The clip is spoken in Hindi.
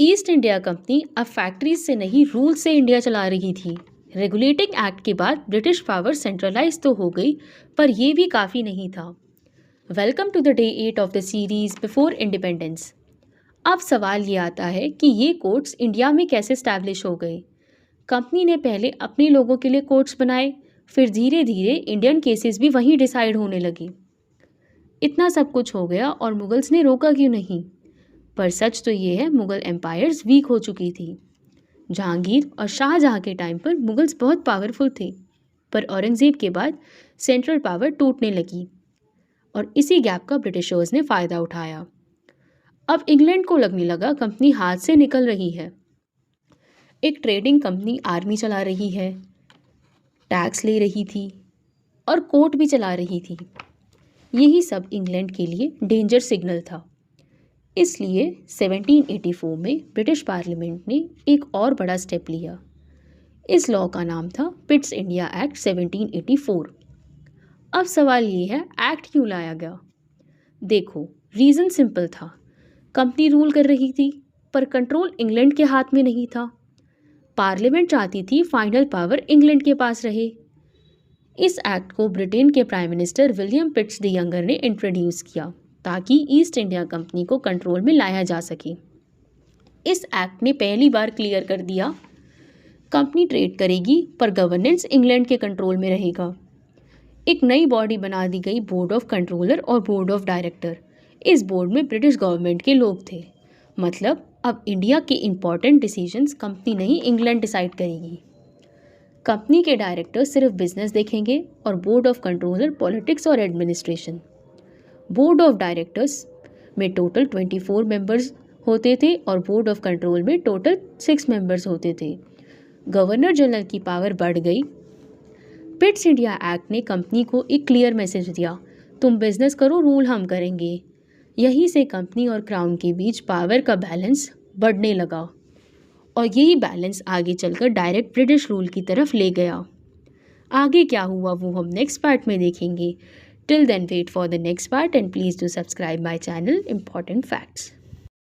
ईस्ट इंडिया कंपनी अब फैक्ट्रीज से नहीं रूल से इंडिया चला रही थी। रेगुलेटिंग एक्ट के बाद ब्रिटिश पावर सेंट्रलाइज तो हो गई, पर यह भी काफ़ी नहीं था। Welcome to the day 8 of the series before independence. अब सवाल ये आता है कि ये कोर्ट्स इंडिया में कैसे स्टैब्लिश हो गए। कंपनी ने पहले अपने लोगों के लिए कोर्ट्स बनाए, फिर धीरे धीरे इंडियन केसेस भी वहीं डिसाइड होने लगे। इतना सब कुछ हो गया और मुगल्स ने रोका क्यों नहीं? पर सच तो ये है, मुगल एम्पायर्स वीक हो चुकी थी। जहांगीर और शाहजहां के टाइम पर मुगल्स बहुत पावरफुल थे, पर औरंगजेब के बाद सेंट्रल पावर टूटने लगी और इसी गैप का ब्रिटिशर्स ने फ़ायदा उठाया। अब इंग्लैंड को लगने लगा कंपनी हाथ से निकल रही है। एक ट्रेडिंग कंपनी आर्मी चला रही है, टैक्स ले रही थी और कोर्ट भी चला रही थी। यही सब इंग्लैंड के लिए डेंजर सिग्नल था। इसलिए 1784 में ब्रिटिश पार्लियामेंट ने एक और बड़ा स्टेप लिया। इस लॉ का नाम था पिट्स इंडिया एक्ट 1784। अब सवाल ये है, एक्ट क्यों लाया गया? देखो, रीज़न सिंपल था। कंपनी रूल कर रही थी, पर कंट्रोल इंग्लैंड के हाथ में नहीं था। पार्लियामेंट चाहती थी फाइनल पावर इंग्लैंड के पास रहे। इस एक्ट को ब्रिटेन के prime minister William Pitts the younger ने इंट्रोड्यूस किया ताकि ईस्ट इंडिया कंपनी को कंट्रोल में लाया जा सके। इस एक्ट ने पहली बार क्लियर कर दिया, कंपनी ट्रेड करेगी पर गवर्नेंस इंग्लैंड के कंट्रोल में रहेगा। एक नई बॉडी बना दी गई, बोर्ड ऑफ कंट्रोलर और बोर्ड ऑफ डायरेक्टर। इस बोर्ड में ब्रिटिश गवर्नमेंट के लोग थे। मतलब अब इंडिया के इंपॉर्टेंट डिसीजंस कंपनी नहीं, इंग्लैंड डिसाइड करेगी। कंपनी के डायरेक्टर सिर्फ बिजनेस देखेंगे और बोर्ड ऑफ कंट्रोलर पॉलिटिक्स और एडमिनिस्ट्रेशन। बोर्ड ऑफ डायरेक्टर्स में टोटल 24 मेंबर्स होते थे और बोर्ड ऑफ कंट्रोल में टोटल 6 मेंबर्स होते थे। गवर्नर जनरल की पावर बढ़ गई। पिट्स इंडिया एक्ट ने कंपनी को एक क्लियर मैसेज दिया, तुम बिजनेस करो, रूल हम करेंगे। यहीं से कंपनी और क्राउन के बीच पावर का बैलेंस बढ़ने लगा और यही बैलेंस आगे चलकर डायरेक्ट ब्रिटिश रूल की तरफ ले गया। आगे क्या हुआ वो हम नेक्स्ट पार्ट में देखेंगे। Till then, wait for the next part and please do subscribe my channel Important Facts.